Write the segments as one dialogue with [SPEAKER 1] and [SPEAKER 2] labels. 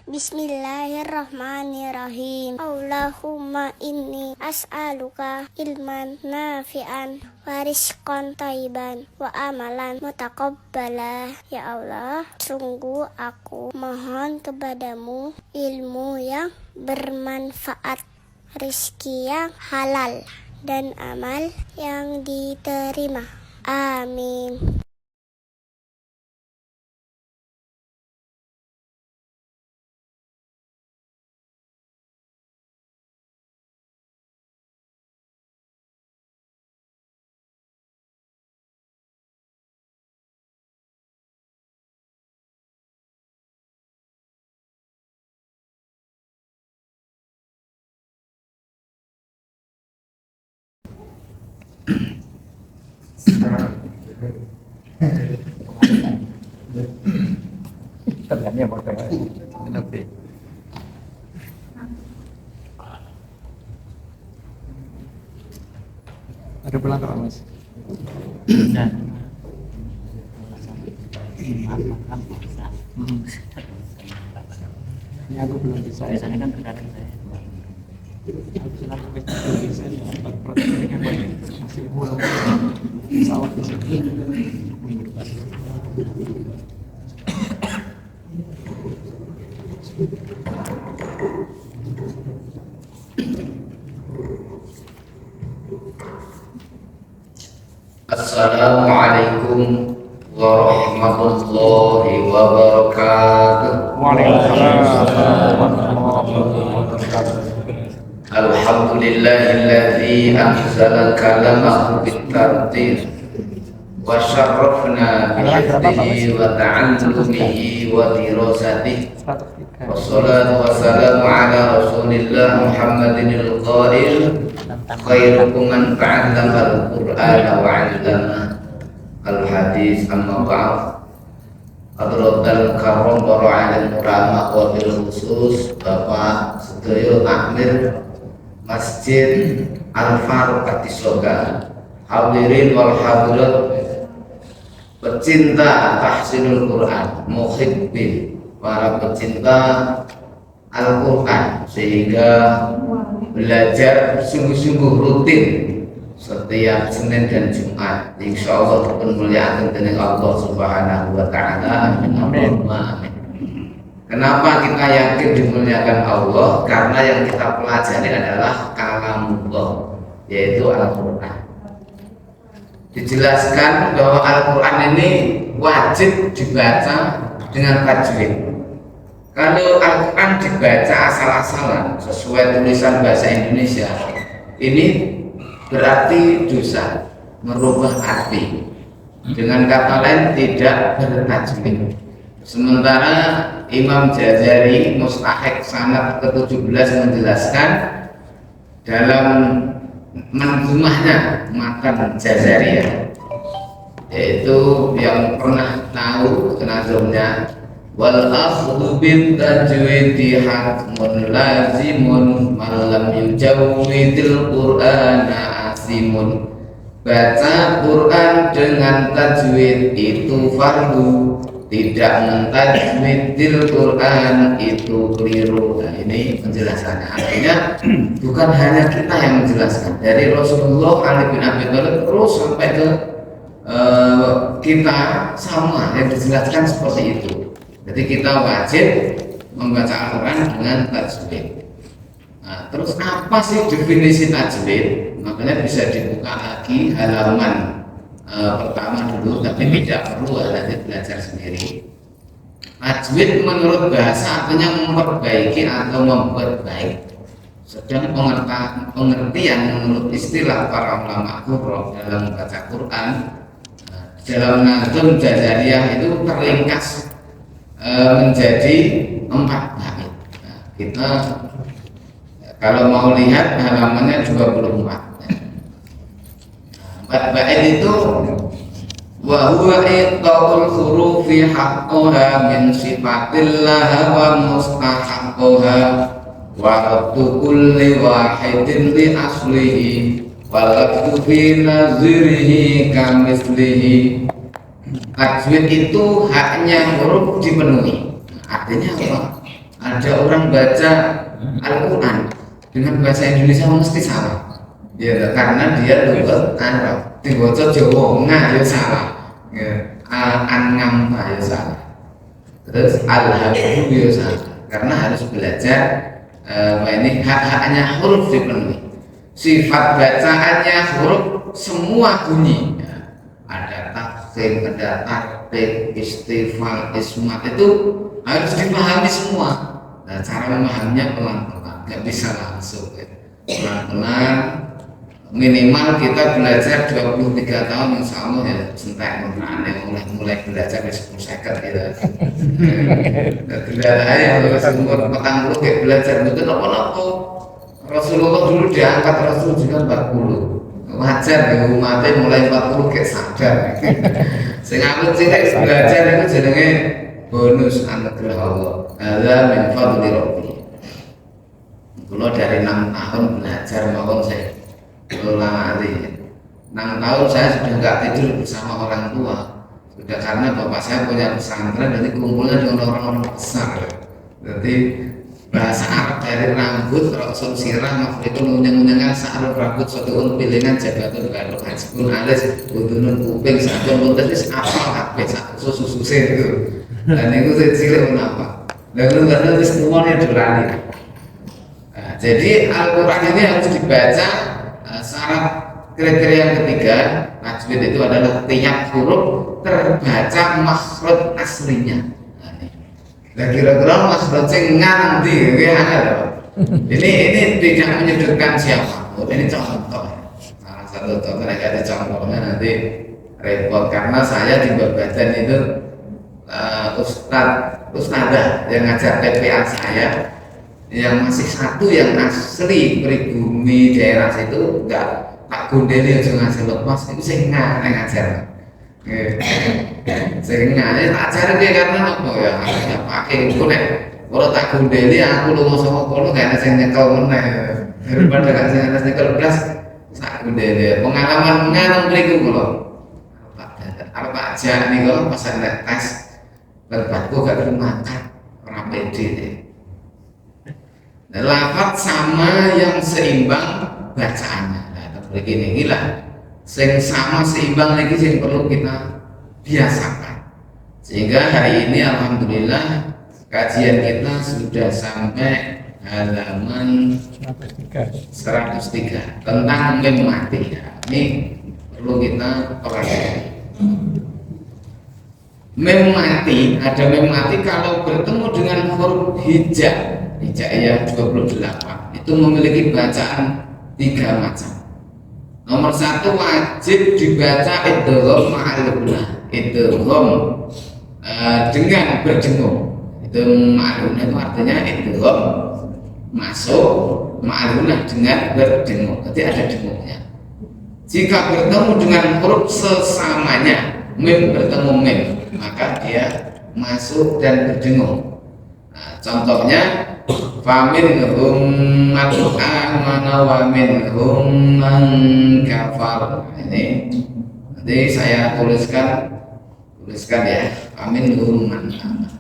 [SPEAKER 1] Bismillahirrahmanirrahim. Allahumma inni as'aluka ilman nafi'an wa rizqan thayyiban wa amalan mutaqabbala. Ya Allah, sungguh aku mohon kepadamu ilmu yang bermanfaat, rizki yang halal, dan amal yang diterima. Amin.
[SPEAKER 2] Terlihatnya pakai nanti. Ada pelanggaran mas?
[SPEAKER 3] Dan
[SPEAKER 2] Ini aku belum bisa.
[SPEAKER 3] biasanya kan terkadang saya
[SPEAKER 2] Aku selalu belum bisa ya. Ini kan masih pulang pesawat di sini. Minggu depan.
[SPEAKER 4] Assalamualaikum warahmatullahi wabarakatuh. Alhamdulillahilladzi anzala kalamahu bit-tartil wa syarrafna bihifdzihi wa ta'allumihi wa dirasatihi. Wassalatu wassalamu ala Rasulillah Muhammadin al-Qail khairukum man ta'allama al-Qur'ana wa 'allama al-hadis amma ba'd. Hadratul karam para alim ulama wa bil khusus Bapak sedaya takmir Masjid Al-Faruq Atisoga, hadirin wal hadirat, pecinta tahsinul Quran, muhibbin, para pecinta Al-Quran, sehingga belajar sungguh-sungguh rutin setiap Senin dan Jumat. Insya Allah bermuliaan dengan Allah Subhanahu wa Ta'ala. Amin. Amin. Kenapa kita yakin dimuliakan Allah? Karena yang kita pelajari adalah kalamullah, yaitu Al-Quran. Dijelaskan bahwa Al-Quran ini wajib dibaca dengan tajwid. Kalau Al-Quran dibaca asal-asalan sesuai tulisan bahasa Indonesia, ini berarti dosa, merubah arti. Dengan kata lain, tidak bertajwid. Sementara Imam Jazari Mustahik Sanad ke-17 menjelaskan dalam manzumahnya Matan Jazariyah, yaitu yang pernah tahu nazumnya, wal akhdhu bit tajwidi hatmun lazimun man lam yujawwidil qur'ana asimun. Baca Quran dengan tajwid itu fardu, tidak mentajwidil Quran itu keliru. Nah, ini penjelasannya. Artinya bukan hanya kita yang menjelaskan, dari Rasulullah Ali bin Abi Thalib terus sampai ke kita sama yang dijelaskan seperti itu. Jadi kita wajib membaca Al-Quran dengan tajwid. Nah, terus apa sih definisi tajwid? Makanya bisa dibuka lagi halaman pertama dulu, tapi tidak perlu nanti belajar sendiri. Tajwid menurut bahasa artinya memperbaiki atau membuat baik. Sedang pengertian menurut istilah para ulama qurra dalam membaca Quran, dalam nazum Jazariyah itu terringkas menjadi 4 bait. Nah, kita kalau mau lihat halamannya 24. 4 bait itu wa huwa iqaul hurufi haqqaha min sifatillah wa mustahaqqaha wa raddu kulli wahidin li aslihi wa lafzu fi nazirihi kamislihi. Tajwid itu haknya huruf dipenuhi. Artinya apa? ada orang baca Al-Quran dengan bahasa Indonesia mesti salah. Ya, karena dia lughat Arab. Dibaca Jawa ya salah. Ya, Al-An'am ya salah. Terus Al-Habbu ya salah. Karena harus belajar ini hak-haknya huruf dipenuhi. Sifat bacaannya huruf semua bunyi. Ya. Ada taksim, ada tartib, istifal, ismat itu harus dipahami semua. Nah, cara memahaminya pelan-pelan, nggak bisa langsung. Ya. Pelan-pelan, minimal kita belajar 23 tahun insya Allah ya sentak mulai belajar di 10 second gitu. Tidak ada yang umur 40 kayak belajar itu apa-apa. Rasulullah dulu diangkat Rasul juga 40. Wajar ya umatnya mulai 40 kayak sadar. Sehingga aku cilik belajar itu jenenge bonus anugerah Allah. Hadza min fadli Rabbi. Kalau dari 6 tahun belajar mawon saya ulama ali. 6 tahun saya sudah nggak tidur bersama orang tua. Sudah karena bapak saya punya pesantren, jadi kumpulnya dengan orang-orang besar. Jadi bahasa Arab dari rambut, rasul sirah, makhluk itu ngunyang-ngunyangkan sarung rambut, suatu pilingan jabatan baru hajibun alis, udunun kuping, sabun muntas, apal kabeh, susu itu. Dan itu saya cilik kenapa? Lalu karena itu semuanya durani. Jadi Al-Quran ini harus dibaca. Syarat kriteria yang ketiga tajwid itu adalah tiap huruf terbaca makhraj aslinya. Nah, kira-kira makhrajnya nganti ini tidak menyudutkan siapapun. Ini contoh. Salah satu contoh, ada contohnya nanti repot karena saya di Babadan itu ustadzah yang ngajar PPA saya yang masih satu yang asli pribumi daerah situ enggak tak gondeli aja ngajar lepas itu saya ngajar sehingga tak ajar dia karena apa ya pakai itu nek kalau tak gondeli aku lu sama kono gak ada yang nyekel meneh daripada gak ada nyekel belas tak gondeli pengalaman ngarang mriku kula apa aja nih kalau pas ada tes berbatku gak makan orang pede deh. Lafaz sama yang seimbang bacaannya. Nah, begini inilah yang sama seimbang lagi yang perlu kita biasakan. Sehingga hari ini alhamdulillah kajian kita sudah sampai halaman 103 tentang mem mati. Ini perlu kita pelajari. Mem mati, ada mem mati kalau bertemu dengan huruf hija. Hijaiyah 28 itu memiliki bacaan 3 macam. Nomor 1 wajib dibaca idgham ma'al gunnah. Idgham dengan berdengung. Itu ma'al gunnah itu artinya idgham masuk ma'al gunnah dengan berdengung. Jadi ada dengungnya. Jika bertemu dengan huruf sesamanya, mim bertemu mim, maka dia masuk dan berdengung. Nah, contohnya faminhum man amana wa minhum man kafar. Ini nanti saya tuliskan ya, faminhum man amana.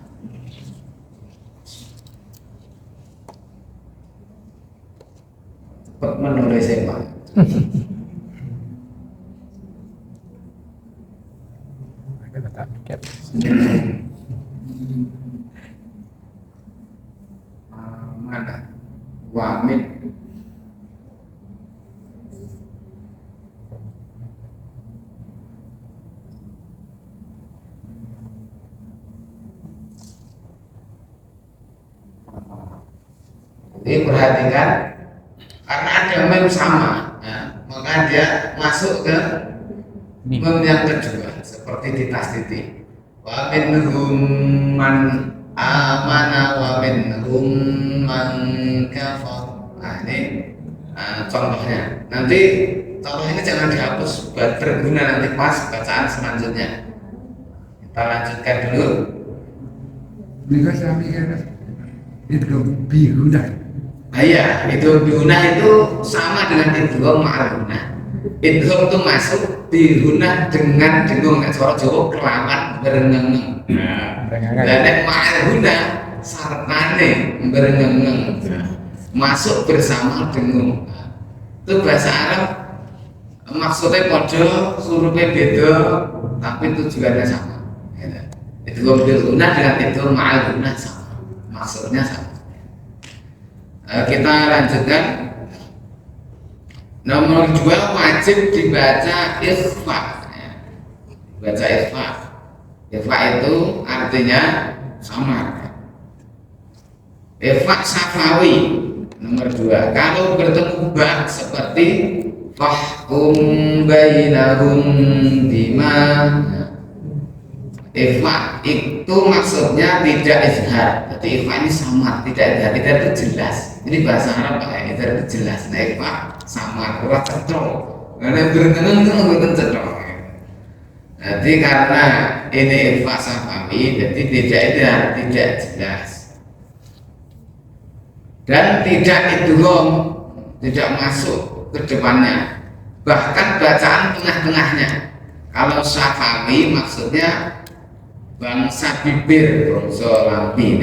[SPEAKER 4] Cepat menulis ya Pak. Mana wamin jadi perhatikan karena ada mem sama ya, maka dia masuk ke mem yang kedua seperti di tas titik wa minhum man amana wa minhum man kafar. Nah ini contohnya. Nanti contoh ini jangan dihapus, buat berguna nanti pas bacaan selanjutnya. Kita lanjutkan dulu.
[SPEAKER 5] Juga saya pikir itu bihuna.
[SPEAKER 4] Iya, itu bihuna itu sama dengan idgham ma'al gunnah. Idgham itu masuk, bihuna dengan dengung. Suara Jawa kelamaan berengeng. Dan ma'al gunnah sartane berengeng masuk bersama dengung. Itu bahasa Arab maksudnya podo, hurufnya beda, tapi tujuannya sama. Itu guna dengan itu ma'al sama, maksudnya sama. Kita lanjutkan. Nomor 2 wajib dibaca ikhfa. Baca ikhfa. Ikhfa itu artinya samar. Ikhfa safawi. Nomor 2, kalau bertemu ba seperti fahkum bainahum bima. Ikhfa itu maksudnya tidak izhar. Jadi ikhfa ini samar, tidak izhar, tidak itu jelas. Ini bahasa Arab Pak, izhar itu jelas. Nah, ikhfa samar, kurang cetrok. Karena bertenang cetrok. Jadi karena ini ikhfa safawi, jadi tidak jelas. Dan tidak idgham, tidak masuk ke depannya. Bahkan bacaan tengah-tengahnya. Kalau safawi maksudnya bangsa bibir, bangsa lambi,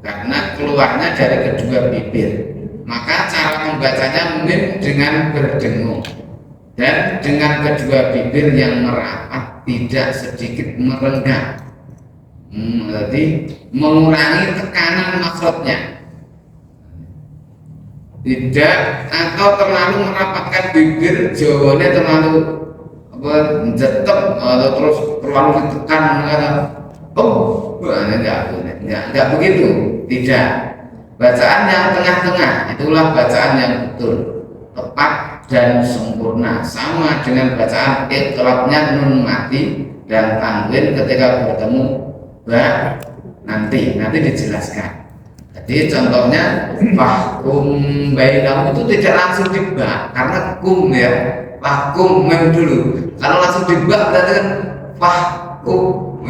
[SPEAKER 4] karena keluarnya dari kedua bibir. Maka cara membacanya mungkin dengan berdengung dan dengan kedua bibir yang merapat, tidak sedikit merenggang. Jadi mengurangi tekanan makhrajnya. Tidak atau terlalu merapatkan bibir, jawabannya terlalu jetep atau terus terlalu ditekan enggak begitu, tidak. Bacaan yang tengah-tengah itulah bacaan yang betul, tepat dan sempurna, sama dengan bacaan iqrabnya nun mati dan tanwin ketika bertemu ba nanti dijelaskan. Jadi contohnya fahkum bainahum itu tidak langsung dibak karena kum ya, fahkum mem dulu. Kalau langsung dibak berarti kan fahkum.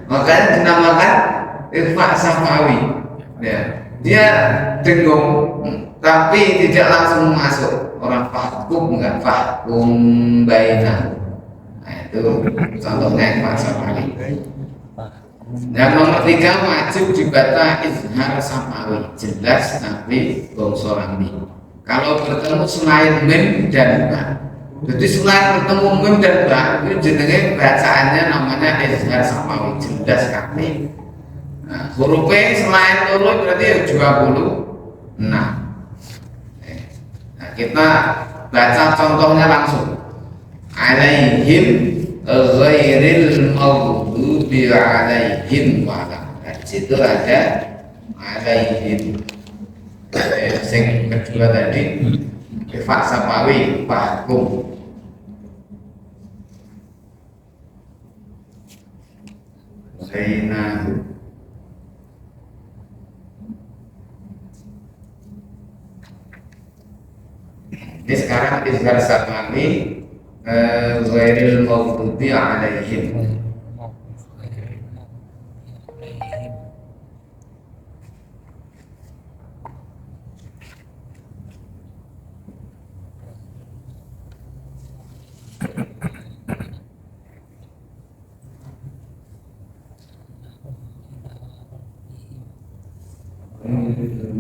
[SPEAKER 4] Makanya dinamakan ikhfa safawi. Ya, dia dengung tapi tidak langsung masuk. Orang fahkum enggak, fahkum bainahum. Nah, itu contohnya ikhfa safawi. Yang nomor 3 wajib dibaca izhar safawi, jelas tapi bangsa lambi. Kalau bertemu selain mim dan ba, jadi selain bertemu mim dan ba itu jenenge bacaannya namanya izhar safawi, jelas kami. Nah, hurufnya selain loro berarti 26. Nah, kita baca contohnya langsung. Alaihim ghairil maghdubi alaihim wala. Di situ ada alaihim. Yang kedua tadi ikhfa safawi fahkum. Zainah. Ini sekarang izhar safawi ghairil maghdubi alaihim.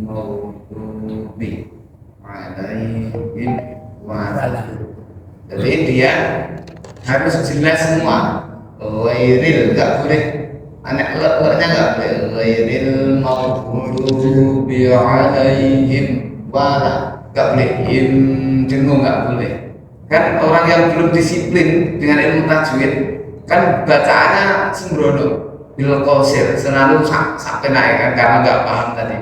[SPEAKER 4] Maghdubi alaihim wala. Jadi dia harus jelas semua. Ghairil enggak boleh anak leknya enggak boleh. Ghairil maghdubi alaihim wala, enggak boleh him dengung, enggak boleh. Kan orang yang belum disiplin dengan ilmu tajwid kan bacaannya sembrono, bil qasir, selalu sampai naik kan karena enggak paham tadi.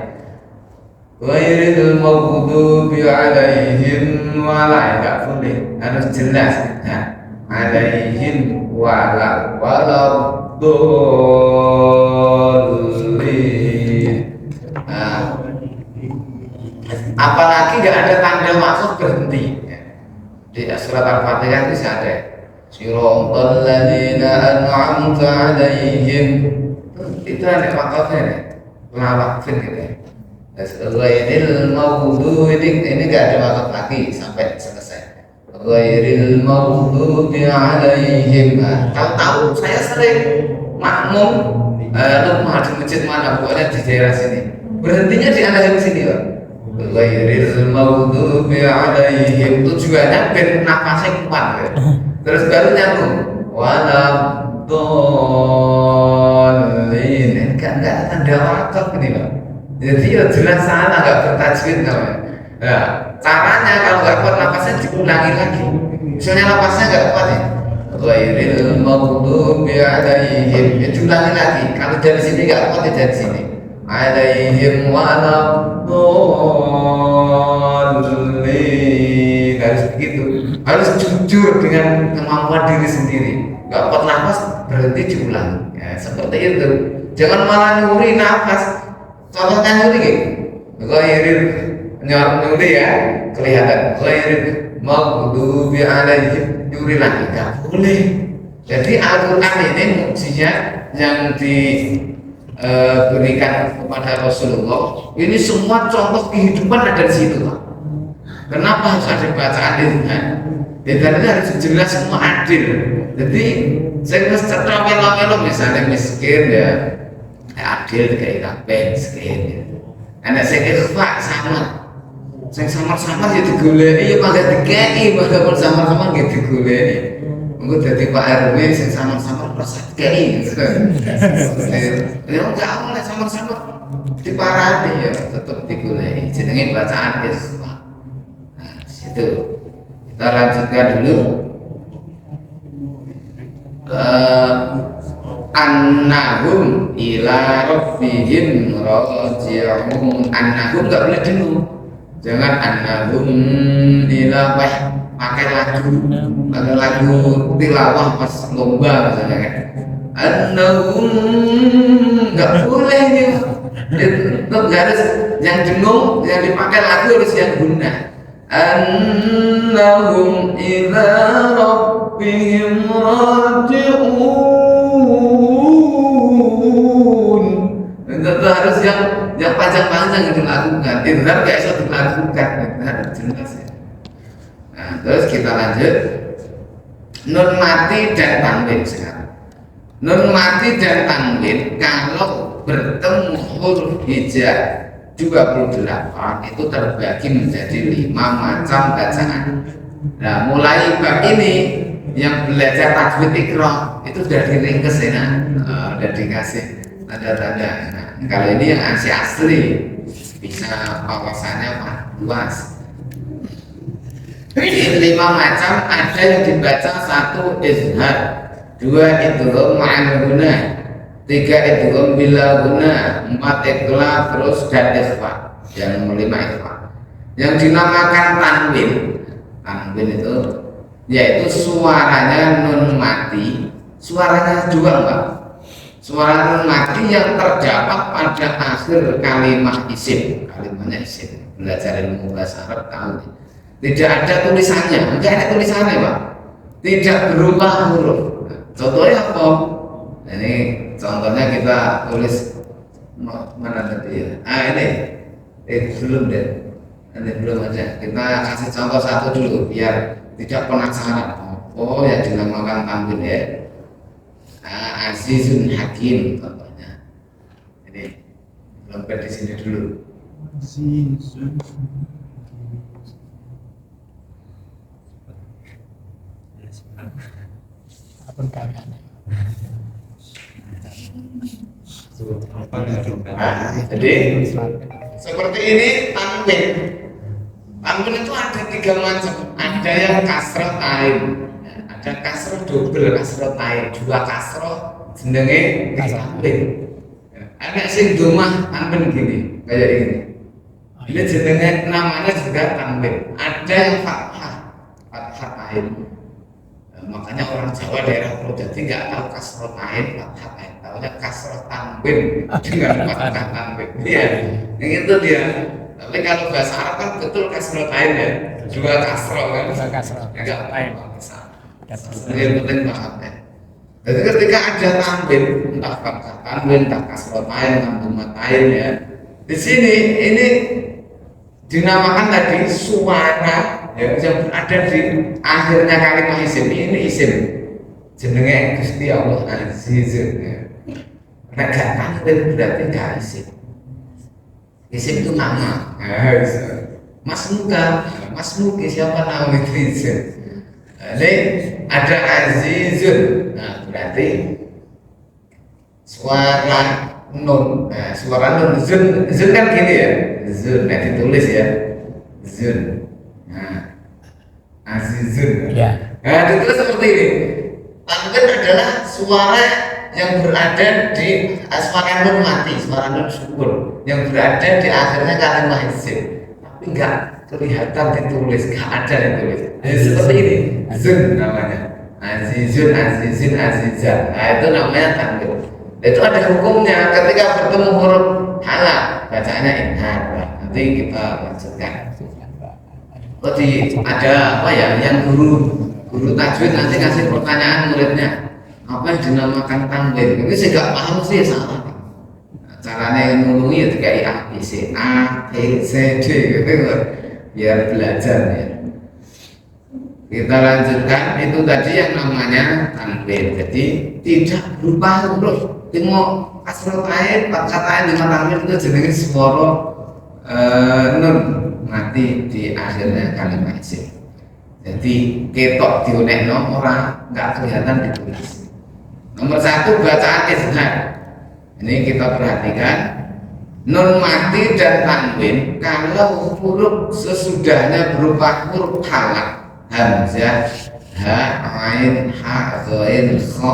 [SPEAKER 4] Ghairil maghdubi alaihim wala, enggak boleh, harus jelas. Nah, alaihim wala dolin. Nah, apalagi enggak ada tanda maksud berhenti. Di surat Al-Fatihah itu ada siratal ladzina an'amta alaihim. Itu ada maksudnya, lawakfin gitu ya. Ghairil maghdubi ini enggak ada maksud lagi sampai selesai. Ghairil maghdubi alaihim. Tahu saya sering makmum lupa di masjid mana, pokoknya di daerah sini. Berhentinya di anak sini Pak. Ghairil maghdubi alaihim, tujuannya biar nafasnya kuat ya. Terus baru nyambung waladhdallin, enggak tanda wakaf ini Pak. Jadi ya jelas salah, nggak bertajwid namanya. Nah, caranya kalau nggak kuat nafasnya diulangi lagi. Misalnya nafasnya nggak kuat ya, ghairil maghdubi alaihim, ya diulangi lagi. Kalau dari sini nggak kuat ya dari sini. Alaihim waladhdallin, harus begitu. Harus jujur dengan kemampuan diri sendiri. Nggak kuat nafas berhenti diulang. Ya seperti itu. Jangan malah nyuri nafas. Contohnya nyuri gitu. Ghairil nyuri ya kelihatan. Ghairil maghdubi alaihim, nyuri lagi nggak boleh. Jadi Al-Quran ini mukjizat yang diberikan kepada Rasulullah. Ini semua contoh kehidupan ada di situ Pak. Kenapa harus ada bacaan dengan? Dan ini harus jelas semua adil. Jadi saya harus cerita melo-melo misalnya miskin ya adil kayak kabeh miskin ya. Anak saya ikhfa sama. Saya samar-samar ya digoleki ya pangkat dikeki, walaupun samar-samar ya digoleki. Mengko dadi Pak RW sing samar-samar rasa dikeki. Ya enggak oleh samar-samar diparani ya tetep digoleki. Jenenge bacaan ikhfa. Nah, situ. Kita lanjutkan dulu. Annahum ila rabbihim raji'un. Annahum enggak boleh dengung. Jangan annahum ila pakai lagu tilawah pas lomba misalnya kan. Annahum enggak boleh nih. Itu harus yang dengung, yang dipakai lagu harus yang guna. Annahum ila rabbihim raji'un. Itu harus yang panjang-panjang itu dilakukan. Itu harus gak bisa dilakukan. Itu harus jelas ya. Nah, terus kita lanjut. Nun mati dan tanwin sekarang. Nun mati dan tanwin kalau bertemu huruf hija 28 itu terbagi menjadi 5 macam bacaan. Nah, mulai bab ini yang belajar tajwid iqra itu sudah diringkes ya, sudah dikasih tanda-tanda. Nah, kalau ini yang asli bisa wawasannya luas. Ini 5 macam, ada yang dibaca 1 izhar, 2 idgham ma'an guna, 3 idgham bila guna, 4 iqlab, terus dan ikhfa. Yang 5 ikhfa. Yang dinamakan tanwin. Tanwin itu yaitu suaranya nun mati, suaranya dua Pak. Suara nun mati yang terdapat pada akhir kalimat isim. Kalimatnya isim. Belajar ilmu bahasa Arab tahu. Tidak ada tulisannya, enggak ada tulisannya Pak. Tidak berupa huruf. Contohnya apa? Ini contohnya kita tulis mana tadi ya? Ini belum deh. Ini belum aja. Kita kasih contoh satu dulu biar tidak penasaran. Oh ya dinamakan tanwin ya. Azizun Hakim contohnya. Ini belum di sini dulu.
[SPEAKER 2] Azizun. Apa kalian?
[SPEAKER 4] Jadi seperti ini tanwin. Tanwin itu ada 3 macam. Ada yang kasrah ain, ada kasrah double kasrah ain, 2 kasrah jenenge tanwin. Ada sing domah tanwin gini, kayak ini. Ini jenenge namanya juga tanwin. Ada yang fathah ain. Makanya orang Jawa daerah Purwodadi nggak tahu kasrah ain, fathah ain, tahunya kasrah tanwin dengan fathah tanwin. Iya, yang itu dia. Tapi kalau bahasa Arab kan betul kasrah ain ya, 2 kasrah kan.
[SPEAKER 2] 2 kasrah.
[SPEAKER 4] Enggak ain. Yang penting paham ya. Jadi ketika ada tanwin, entah fathah tanwin, entah kasrah ain, entah dhamma ain ya. Di sini ini dinamakan tadi suara ya, yang ada di akhirnya kalimat isim. Ini isim jenenge Gusti Allah Aziz ya. Nah Nek gak tanwin berarti gak isim. Isim itu nama. Mas Muka, Mas Muki siapa nama itu isim? Ini ada azizun. Nah, berarti suara nun. Nah, suara nun zun kan gini ya. Zun, nah ditulis ya. Zun. Nah, azizun.
[SPEAKER 3] Ya.
[SPEAKER 4] Nah, ditulis seperti ini. Tanwin adalah suara yang berada di suara nun mati, suara nun sukun yang berada di akhirnya kalimat isim, tapi enggak kelihatan ditulis, enggak ada ditulis. Seperti ini, zun namanya. Azizun, azizin, azizan. Nah, itu namanya tanwin. Itu ada hukumnya ketika bertemu huruf halak, bacaannya idhar. Nanti kita lanjutkan. Ada apa ya? Yang guru tajwid nanti ngasih pertanyaan muridnya, apa yang dinamakan tanwin? Ini saya nggak paham sih, salah. Caranya ngomongnya ya kayak A, B, C, A, B, C, D gitu, biar belajar ya. Kita lanjutkan, itu tadi yang namanya tanwin. Jadi tidak berupa huruf. Tengok kasrot air, kata di tanwin itu jenenge suara nun mati di akhirnya kalimat isim. Jadi ketok diunekno ora nggak kelihatan ditulis. Nomor 1 bacaan izhar. Ini kita perhatikan nun mati dan tanwin kalau huruf sesudahnya berupa huruf halak, hamzah, ha, ain, ha, ghain, kha,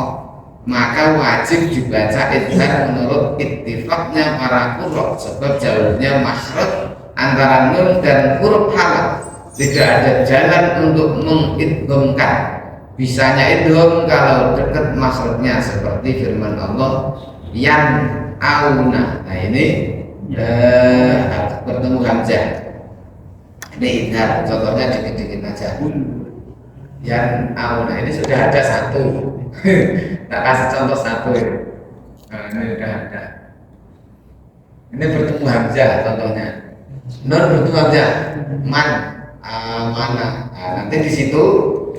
[SPEAKER 4] maka wajib dibaca izhar menurut ittifaqnya para qurra, sebab jauhnya makhraj antara nun dan huruf halak. Tidak ada jalan untuk mengidghamkan. Bisanya idgham kalau dekat makhrajnya seperti firman Allah yang auna. Nah ini bertemu hamzah. Ini idgham, contohnya dikit-dikit aja. Yang auna ini sudah ada satu. Tak kasih contoh satu ini. Nah, ini sudah ada. Ini bertemu hamzah contohnya. Nun bertemu hamzah. Man. Mana? Nah, nanti di situ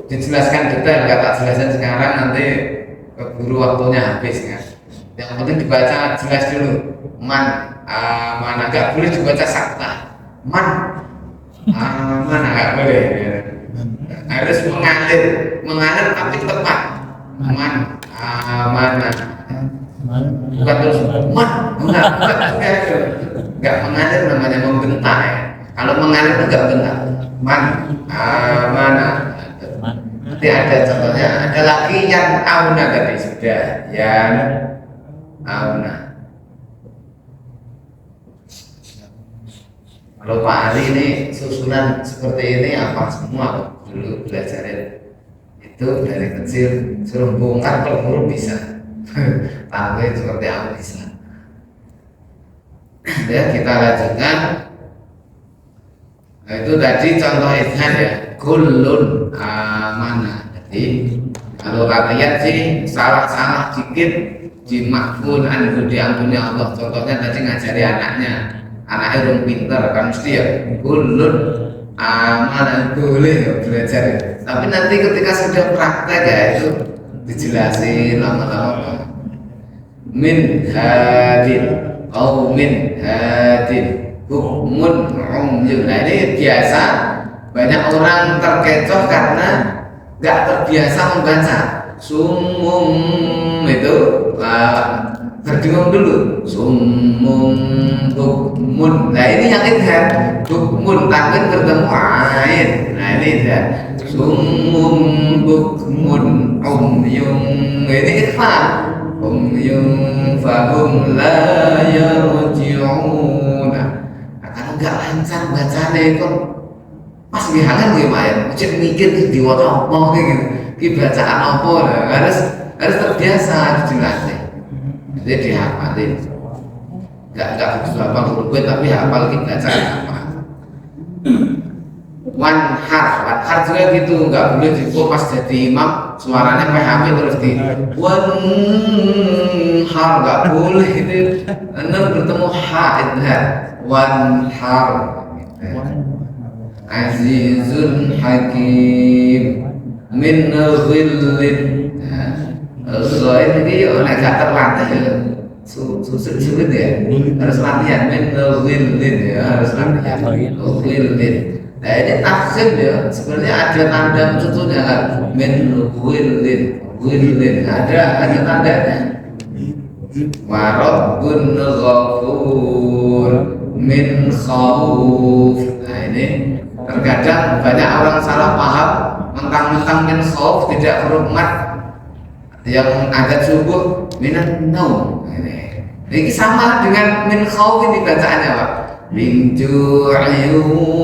[SPEAKER 4] dijelaskan detail, kata jelaskan sekarang nanti keburu waktunya habis kan. Yang penting dibaca jelas dulu. Man, mana nggak boleh dibaca sakta. Man, mana nggak boleh. Harus mengalir tapi tepat. Man, mana? Bukan terus man, nggak mengalir namanya membentak ya. Kalau mengalir itu nggak benar. Man, mana? Nanti ada contohnya. Ada lagi yang auna tadi sudah. Yang auna. Kalau Pak Ali ini susunan seperti ini apa semua dulu belajarin. Itu dari kecil suruh bongkar per huruf bisa. Tanwin seperti apa bisa. Ya kita lanjutkan. Nah, itu tadi contoh izhar ya, kullun amana. Jadi kalau kalian sih salah dikit dimakfun anhu diampuni Allah. Contohnya tadi ngajari anaknya rum pintar kan mesti ya kullun amana boleh ya belajar ya. Tapi nanti ketika sudah praktek ya itu dijelasin lama-lama. Min hadin atau min hadin hukmun umyun. Nah ini biasa banyak orang terkecoh karena nggak terbiasa membaca. Sumum itu terdengung dulu. Sumum hukmun. Nah ini yang idgham hukmun tanwin bertemu ain. Nah ini idgham. Sumum hukmun umyun. Ini ikhfa. Umyun fahum la yarji'un. Enggak lancar bacanya itu pas dihalang gimana cek mikir diwaca apa gitu ki bacaan apa harus terbiasa harus dilatih jadi dihafalin enggak begitu hafal huruf tapi hafal ki bacaan apa wan har juga gitu enggak boleh dikok pas jadi imam suaranya PHP terus di wan har enggak boleh itu bertemu ha idhar wanhar azizun hakim min ghillin. Ghain ini orang gak terlatih sulit ya, harus latihan min wilin ya, harus latihan wilin. Nah ini tafsir ya, sebenarnya ada tanda contohnya kan, min wilin ada tandanya. Warabbun ghafur min khauf. Nah ini terkadang banyak orang salah paham, mentang-mentang min khauf tidak huruf mat yang agak subuh minan naum. Ini sama dengan min khauf ini bacaannya Pak. Min ju'i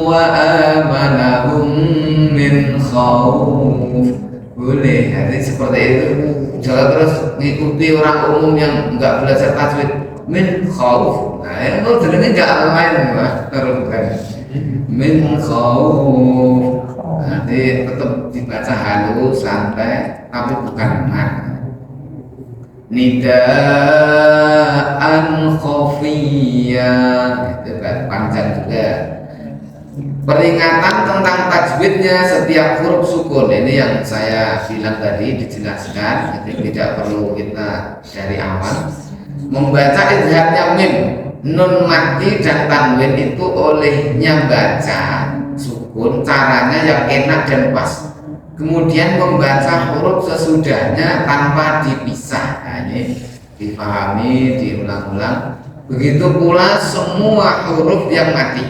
[SPEAKER 4] wa amanahum min khauf. Boleh, jadi seperti itu. Jangan terus ngikuti orang umum yang enggak belajar tajwid min khauf. Nah, itu jenenge enggak lain, Pak. Terus min khauf. Nanti tetap dibaca halus, santai, tapi bukan mat. Nidaan khafiyah, itu kan panjang juga. Peringatan tentang tajwidnya setiap huruf sukun, ini yang saya bilang tadi dijelaskan, jadi tidak perlu kita dari awal. Membaca idharnya mim, nun mati dan tanwin itu olehnya baca sukun, caranya yang enak dan pas. Kemudian membaca huruf sesudahnya tanpa dipisah. Nah, ini dipahami, diulang-ulang. Begitu pula semua huruf yang mati.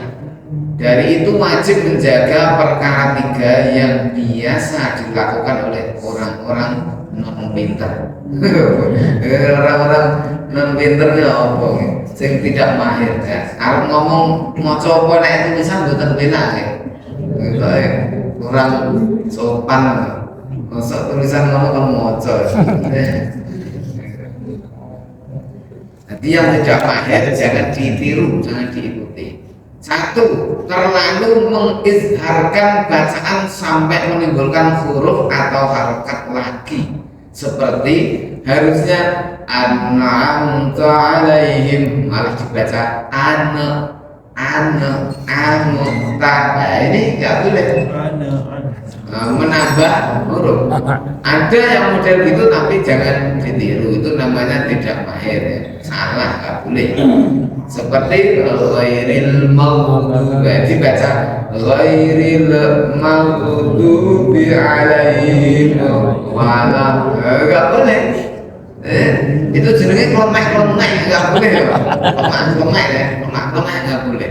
[SPEAKER 4] Dari itu wajib menjaga perkara tiga yang biasa dilakukan oleh orang-orang non pinter. Orang-orang non pinternya apa? Sing tidak mahir ya. Kalau ngomong maca apa nek tulisan mboten penak ya. Kurang sopan. Masa tulisan ngono kan maca. Jadi yang tidak mahir jangan ditiru, jangan diikuti. Satu, terlalu mengizharkan bacaan sampai menimbulkan huruf atau harokat lagi. Seperti harusnya an'amta alaihim, malah dibaca ta. Ini nggak boleh. Menambah huruf. Ada yang model gitu tapi jangan ditiru, itu namanya tidak mahir ya. Salah, nggak boleh. Seperti ghairil maghdubi, dibaca ghairil maghdubi alaihim wala, nggak boleh. Itu jenenge klemek-klemek, nggak boleh. Klemek ya, klemek nggak boleh.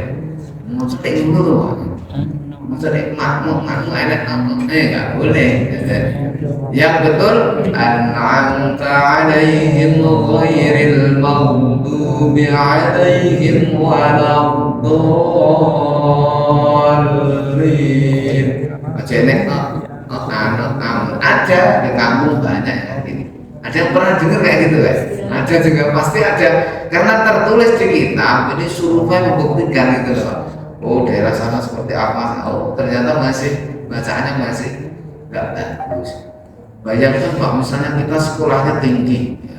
[SPEAKER 4] Mau cetek dulu. Maksudnya makmuk enak nggak boleh. Yang betul an'amta alaihim ghairil maghdubi alaihim waladdallin. Jenek ada di kampung banyak ya gini. Ada yang pernah dengar kayak gitu guys? Ada juga pasti ada, karena tertulis di kitab ini survei membuktikan gitu loh. Oh daerah sana seperti apa? Oh ternyata masih bacaannya masih nggak bagus. Bayangkan Pak, misalnya kita sekolahnya tinggi, ya.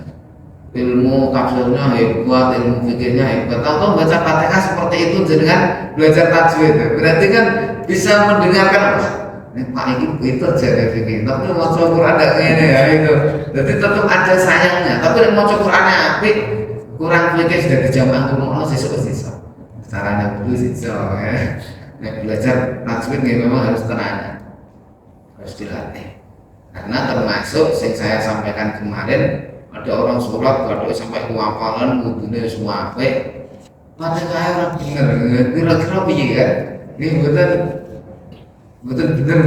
[SPEAKER 4] Ilmu kapsulnya hebat, ilmu fikirnya hebat, atau baca Fatihah seperti itu dengan belajar tajwid, berarti kan bisa mendengarkan apa? Ini Pak ini itu jadi fikir, tapi mau coba Quran ada ini ya itu. Jadi tetap ada sayangnya. Tapi mau coba Qurannya apik, kurang fikir sudah dijamah ngomong siswa-siswa. Caranya betul sih ya. Belajar tajwid memang harus tenang, harus dilatih. Karena termasuk yang saya sampaikan kemarin, ada orang sholat gak sampai kuapalan, wudhunya semua apa? Mata saya orang bener, kira-kira piye kan? Ini betul bener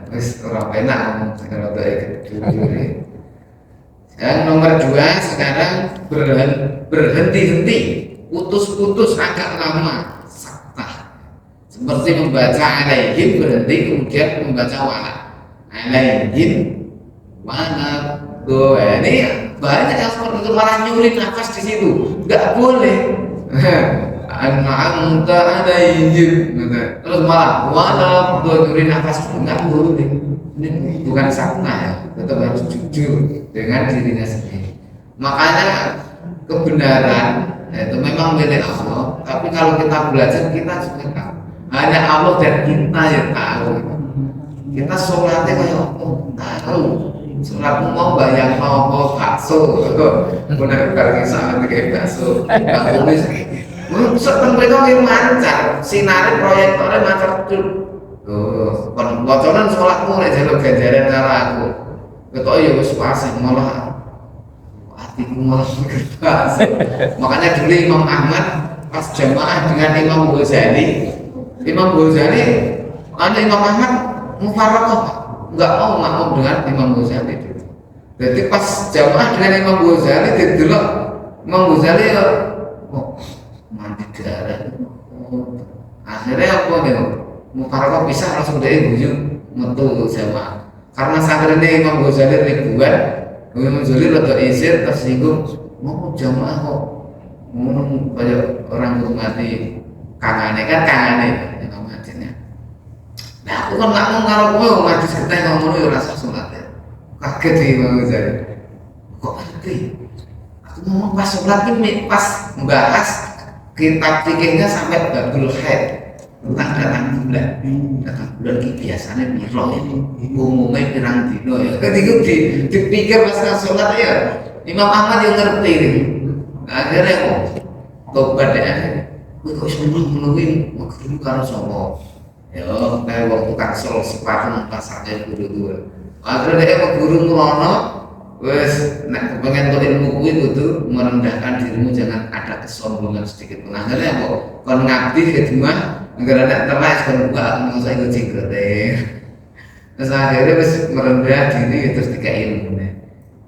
[SPEAKER 4] Terus orang enak ngomong kalau dari jujur. Yang nomor 2 sekarang berhenti-henti. Putus-putus agak lama, saktah. Seperti membaca alaihim berhenti kemudian membaca wala. Alaihim wala. Ini banyak yang seperti itu, malah nyuri nafas di situ. Enggak boleh. An'amta alaihim. Terus malah wala nyuri nafas, enggak boleh. Ini bukan saktah ya. Tetap harus jujur dengan dirinya sendiri. Makanya kebenaran itu memang milik Allah, tapi kalau kita belajar kita juga tahu. Hanya Allah dan kita yang tahu. Kita sholatnya kayak tahu, Sholatmu mau bayang nopo bakso, benar benar kisah kayak bakso. Aku mis, setengah mereka yang mancar, sinari proyektornya mancar tuh. Kon bocoran sholatmu nek jaluk ganjaran karo aku. Ketok ya wis fasih malah hatiku malah kertas. Makanya dulu Imam Ahmad pas jamaah dengan Imam Ghazali, Imam Ahmad mufarokoh, enggak mau makmum dengan Imam Ghazali. Jadi pas jamaah dengan Imam Ghazali, didelok Imam Ghazali ya, mandi darah. Akhirnya apa nih? Mufarokoh pisah langsung dari guyu metu jamaah. Karena sadarnya Imam Ghazali ribuan, Imam Ghazali rada izin tersinggung, mau jamaah kok ngono kayak orang mati kangane Imam Ghazali. Nah aku kan nggak mau ngaruh kowe mati seteh ngono ya rasa sholat ya. Kaget di Imam Ghazali. Kok ngerti? Aku ngomong pas sholat ini pas membahas kitab fikihnya sampai babul haid. Tentang datang bulan ini biasanya miro ini umumnya pirang dino ya. Ketika dipikir pas sholat ya Imam Ahmad yang ngerti ini. Akhirnya kok tobat deh akhirnya. Kok semua menuin waktu karo sopo. Ya kayak waktu kansel sepatu pasarnya guru. Akhirnya dia guru merono. Wes nek kepengen untuk ilmu kuwi kudu merendahkan dirimu, jangan ada kesombongan sedikit pun. Akhirnya kok kon ngabdi khidmah negara nek telas kon buka aku saya ikut jenggote. Terus akhirnya wis merendah diri terus dikai ilmunya.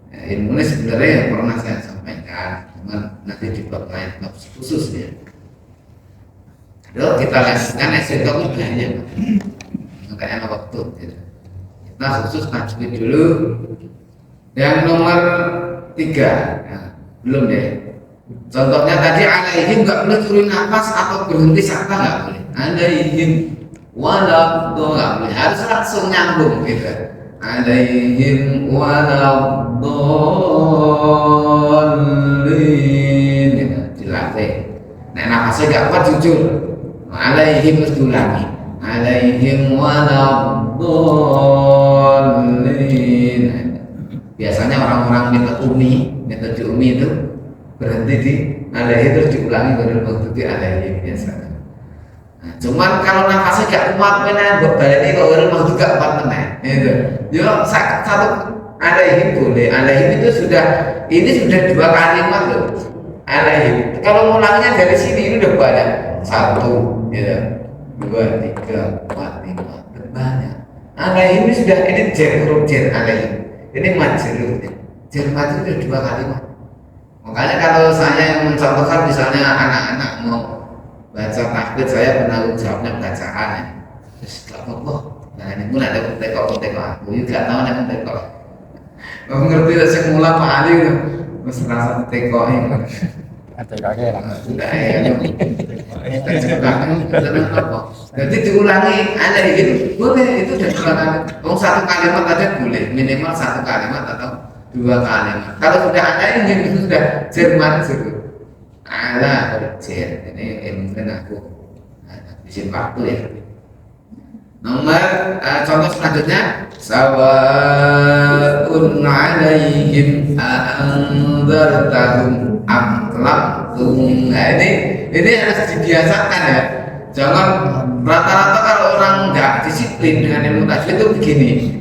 [SPEAKER 4] Ya, ilmunya sebenarnya yang pernah saya sampaikan, cuman nanti di bab lain bab khusus ya. Aduh kita lanjutkan esok itu banyak. Makanya waktu gitu. Kita khusus tajwid dulu. Yang nomor 3 ya, belum deh. Contohnya tadi alaihim nggak boleh turun nafas atau berhenti sakta nggak boleh. Alaihim waladdo nggak boleh, harus langsung nyambung gitu. Alaihim waladdallin gitu, dilatih. Nah nafasnya nggak kuat jujur. Alaihim harus diulangi. Alaihim waladdallin. Biasanya orang-orang metode umi itu berhenti di alaihi terus diulangi baru waktu di alaihi biasanya. Nah, cuman kalau nafasnya gak kuat mana buat balik ini kalau waktu gak kuat mana itu. Yo satu alaihi boleh. Alaihi itu sudah 2 kalimat loh. Alaihi. Kalau ngulangnya dari sini ini udah banyak. 1, gitu. 2, 3, 4, 5 banyak. Alaihi ini sudah huruf jer alaihi. Ini majrur, jar majrur itu 2 kalimat. Makanya kalau saya yang mencontohkan misalnya anak-anak mau baca tahfidz, saya penanggung jawabnya bacaan ya. Terus gak apa-apa. Nah ini pun ada tekok aku juga tahu ada tekok. Kamu ngerti lah saya mulai Pak Ali itu, terus rasa tekok ini.
[SPEAKER 2] Tekoknya lah.
[SPEAKER 4] Sudah ya. Jadi diulangi ada ini boleh, itu udah 2 kalimat. Satu kalimat aja boleh, minimal 1 kalimat atau 2 kalimat. Kalau sudah ada ini itu sudah jerman sudah. Ada jer. Ini ilmu aku habisin waktu ya. Nomor contoh selanjutnya sawaun alaihim anzartahum am lam. Nah ini harus dibiasakan ya. Jangan rata-rata kalau orang nggak disiplin dengan ilmu tajwid itu begini.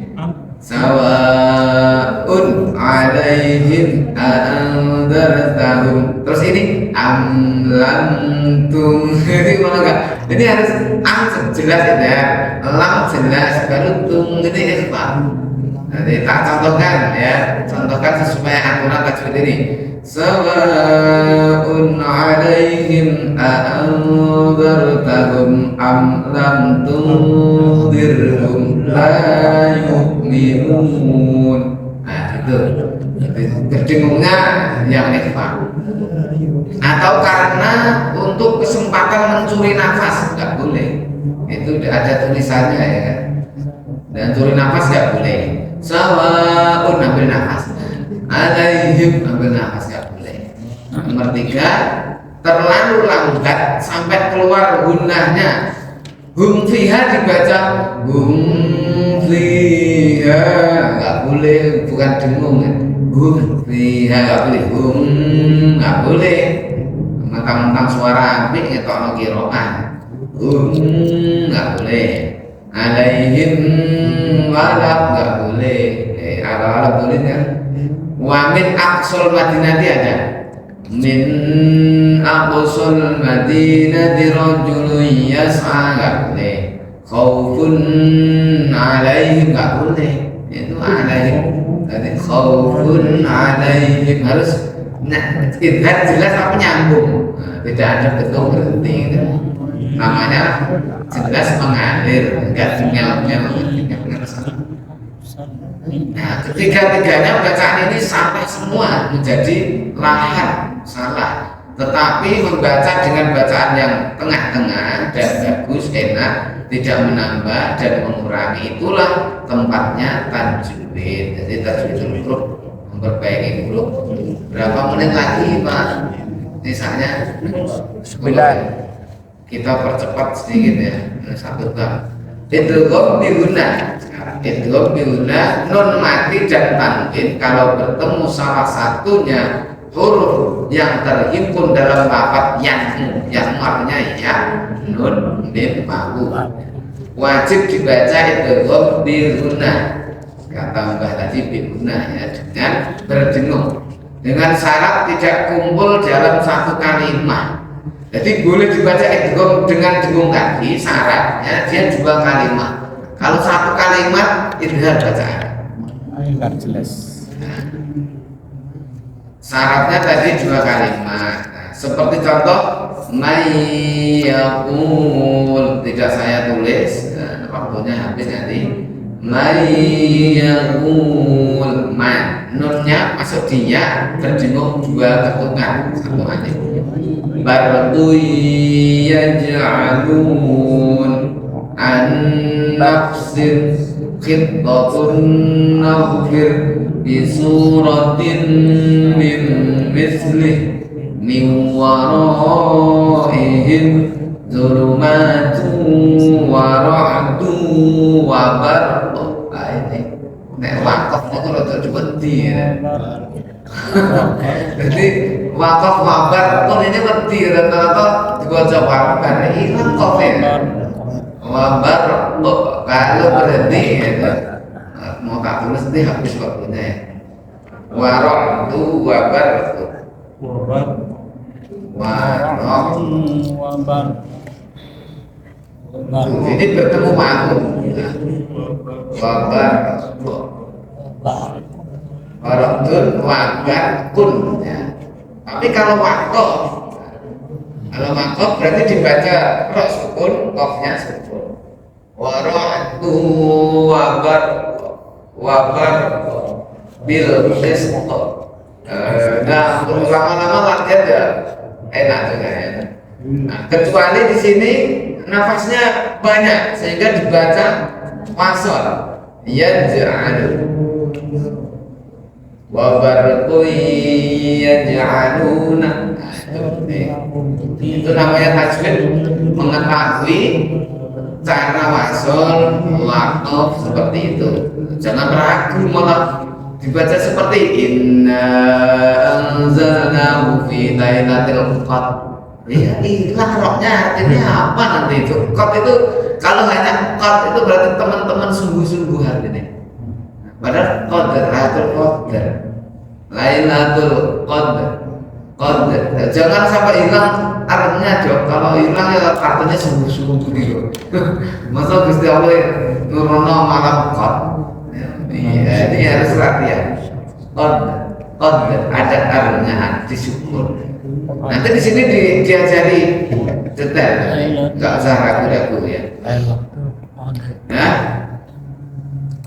[SPEAKER 4] Sawaun alaihim anzartahum. Terus ini am lam tum. Ini malah enggak. Ini harus am jelas ya. Lam jelas baru tum ini ikhfa. Nanti tak contohkan ya. Contohkan sesuai aturan tajwid ini. Sawaun alaihim anzartahum am lam tunzirhum la yu'minun. Nah itu berdengungnya yang ikhfa. Atau karena untuk kesempatan mencuri nafas nggak boleh. Itu ada tulisannya ya kan. Dan curi nafas nggak boleh. Sawaun ambil nafas. Alaihim ambil nafas nggak boleh. Nomor 3, terlalu lambat sampai keluar gunnahnya. Hum fiha dibaca hum fiha, nggak boleh, bukan dengung kan. Hum fiha nggak boleh, hum nggak boleh. Mentang-mentang suara apik ngetokno qiraat. Hum nggak boleh. Alaihim walab nggak boleh. Ala boleh kan? Wa min aqsal madinati ada. Min aqsal madinati rajulun yas'a nggak boleh. Khaufun alaihim nggak boleh. Itu alaihim. Jadi khaufun alaihim harus idhar jelas tapi nyambung. Tidak ada betul berhenti gitu. Namanya jelas mengalir, enggak tinggal-tinggal. Nah, ketiga-tiganya bacaan ini sampai semua menjadi lahar salah. Tetapi membaca dengan bacaan yang tengah-tengah dan bagus, enak, tidak menambah dan mengurangi, itulah tempatnya tajwid. Jadi tajwidul huruf, memperbaiki huruf. Berapa menit lagi, Pak? Misalnya 9. Kita percepat sedikit ya, 1 jam. Idgham biguna. Idgham biguna, nun mati dan tanwin kalau bertemu salah satunya huruf yang terhimpun dalam lafaz yang artinya ya, nun, mim, mahu, wajib dibaca idgham biguna. Kata Mbah tadi biguna ya, dengan berdengung, dengan syarat tidak kumpul dalam satu kalimat. Jadi boleh dibaca idgham dengan dengung kaki, syaratnya dia 2 kalimat. Kalau 1 kalimat idgham bacaan.
[SPEAKER 2] Enggak jelas.
[SPEAKER 4] Syaratnya tadi 2 kalimat. Nah, seperti contoh mayyaqul, tidak saya tulis, waktunya habis nanti. Mayyaqul, nunnya masuk di ya, berdengung 2 ketukan, 1 alif. Bardu yaj'alun an nafsin khidbatun naghfir bi suratin min mislih min waraihim zulumatu wa ra'du wa barq. Ini nek wakaf itu rada wedi ya. Jadi wakaf wabar pun ini wedi rata-rata dibaca wabar hilang kofin wabar kalau berhenti ya. Mau tak tulis nanti habis waktunya ya. Warok itu wabar ini bertemu mahu wabar Waradun wagar kun ya. Tapi kalau wakof berarti dibaca roh sukun, kofnya sukun. Waradu wabar bil rizq. Nah, lama-lama latihan ya enak juga ya. Nah, kecuali di sini nafasnya banyak sehingga dibaca wasol. Yaj'alu wa barqu yaj'aluna. Itu namanya tajwid, mengetahui cara wasol, laqaf seperti itu. Jangan ragu malah dibaca seperti inna anzalnahu fi lailatul qadr. Ya hilang rohnya, artinya apa nanti itu? Qad itu kalau hanya qad itu berarti teman-teman sungguh-sungguh artinya. Padahal Lailatul Qadr. Jangan sampai hilang artinya dong. Kalau hilang ya artinya sungguh-sungguh gitu. Masa Gusti Allah nurono malam Qadr. Iya, ini harus latihan. Qadr ada artinya disyukur. Nanti di sini diajari detail, nggak usah ragu-ragu ya. Nah,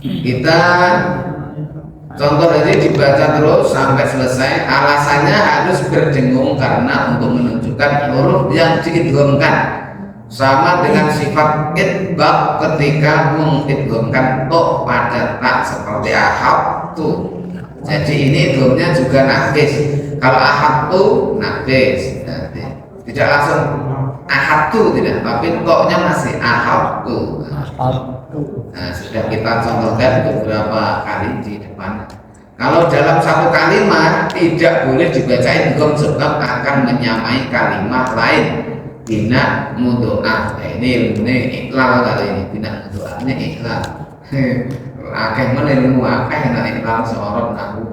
[SPEAKER 4] kita contoh aja dibaca terus sampai selesai. Alasannya harus berdengung karena untuk menunjukkan huruf yang diidghamkan, sama dengan sifat idgham ketika mengidghamkan to pada tak seperti ahab tu. Jadi ini idghamnya juga nafis. Kalau ahab tu nafis, tidak langsung ahadtu tidak, tapi toknya masih ahadtu. Nah, sudah kita contohkan beberapa kali di depan. Kalau dalam satu kalimat tidak boleh dibaca idgham sebab akan menyamai kalimat lain. Bina mudho'af. Ini iklal kali ini. Bina mudho'af ini iklal. Akeh mana ilmu akeh yang iklal seorang nahu.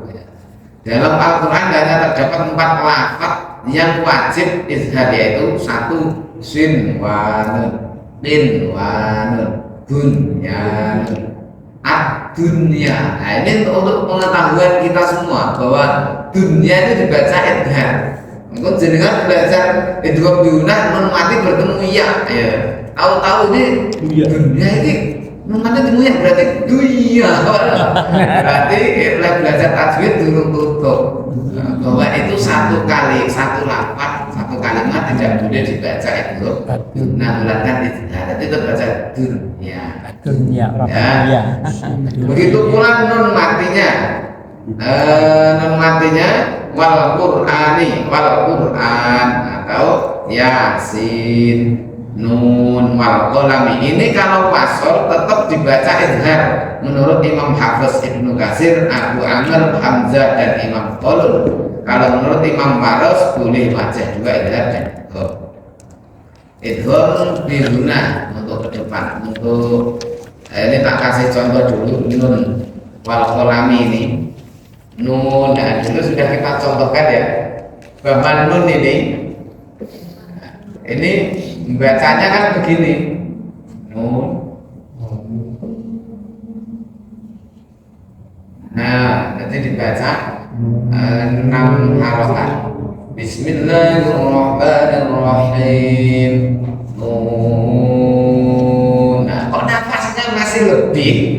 [SPEAKER 4] Dalam Al-Quran hanya terdapat 4 lafaz yang wajib izhar, yaitu 1 sin wa nun, bin wa nun, bunyanun, ad-dunya. Nah, ini untuk pengetahuan kita semua bahwa dunia itu dibaca idgham. Mungkin jenengan belajar idgham yunah nun mati bertemu ya. Tahu-tahu ini dunia ini nun mati bertemu ya berarti dunia. Berarti kita belajar tajwid durung tutup. Bahwa itu satu lafaz, satu kalimat tidak boleh dibaca idgham. Nah, melainkan idgham itu terbaca dunia. Ya. Begitu pula nun matinya. Nun matinya wal Qur'an atau Yasin, Nun, wal qalami. Ini kalau wasol tetap dibaca idgham menurut Imam Hafiz Ibnu Katsir, Abu Amr, Hamzah dan Imam Qalun. Kalau menurut Imam Faros boleh baca juga idgham dan idgham biguna untuk ke depan. Untuk ini tak kasih contoh dulu nun wal qalami ini. Nun, nah dulu sudah kita contohkan ya bahwa nun ini bacanya kan begini, nun. Nah, nanti dibaca 6 harokat. Bismillahirrahmanirrahim. Nun. Nah, kok nafasnya masih lebih,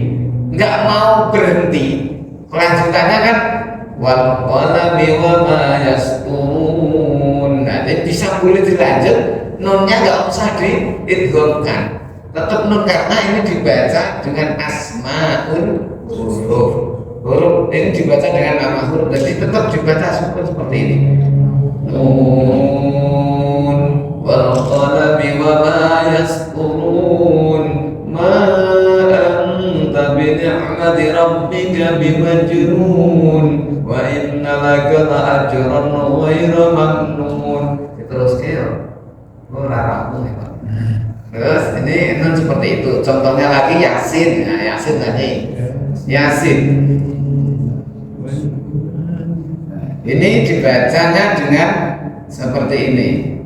[SPEAKER 4] nggak mau berhenti. Kelanjutannya kan wal qalami wa ma yasturun. Nah, ini bisa boleh dilanjut, nunnya nggak usah diidghamkan, tetap nun karena ini dibaca dengan asmaul huruf. Huruf ini dibaca dengan nama huruf, jadi tetap dibaca seperti ini. Nun wal qalami wa ma yasturun ma bi'ni'mati rabbika bimajnun wa inna laka la'ajran ghayra mamnun. Terus ramu ya Pak. Terus ini nun seperti itu. Contohnya lagi Yasin. Nah, Yasin tadi. Yasin. Ini dibacanya dengan seperti ini.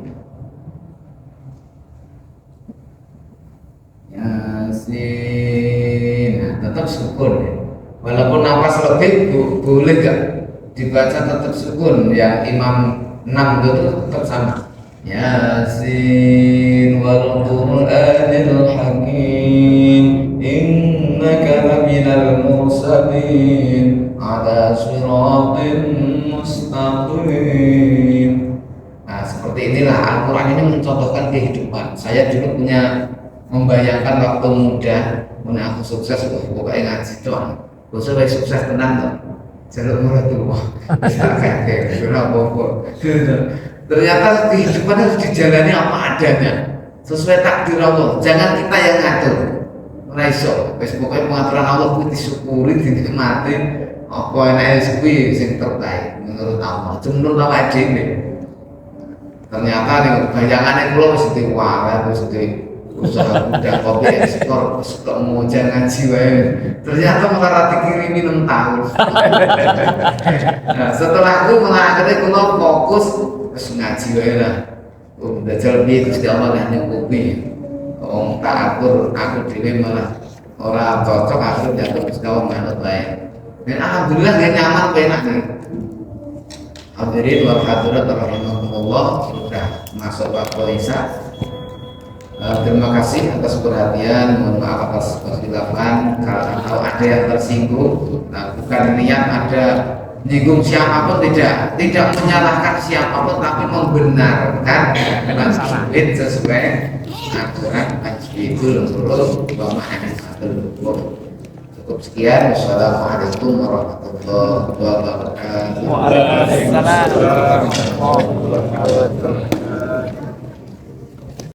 [SPEAKER 4] Yasin. Tetap sukun ya. Walaupun nafas lebih boleh gak dibaca tetap sukun. Yang Imam 6 itu tetap sama. Yasin wal Qur'anil Hakim innaka laminal mursalin ala siratin mustaqim. Nah, seperti inilah Al-Quran ini mencontohkan kehidupan. Saya dulu punya membayangkan waktu muda, aku sukses, pokoknya ngaji doang. Saya sukses tenang dong. Jalur mulai dulu, kayak ternyata kehidupan harus dijalani apa adanya, sesuai takdir Allah. Jangan kita yang ngatur. Raiso, pokoknya pengaturan Allah itu disyukuri, dinikmati. Apa enaknya sepi, yang terbaik menurut Allah. Cuma menurut Allah aja ini. Ternyata nih bayangannya pulau mesti wah, mesti usaha udah kopi ekspor, suka mau jangan jiwa. Ternyata malah dikirimi 6 tahun. Nah, setelah itu malah akhirnya kulo fokus ngaji wae lah. Belajar lebih Gusti Allah lah nyukupi. Wong tak atur aku dhewe malah ora cocok, aku jatuh Gusti Allah manut wae. Dan alhamdulillah dia nyaman enak nih. Hadirin wal hadirat rahimakumullah, sudah masuk waktu Isya. Terima kasih atas perhatian, mohon maaf atas kesilapan kalau ada yang tersinggung. Nah, bukan niat ada nyinggung siapapun, tidak menyalahkan siapapun, tapi membenarkan tajwid sesuai aturan tajwidul huruf wa ma'rifatul huruf. Cukup sekian. Wassalamualaikum warahmatullahi wabarakatuh.
[SPEAKER 3] Waalaikumsalam warahmatullahi wabarakatuh.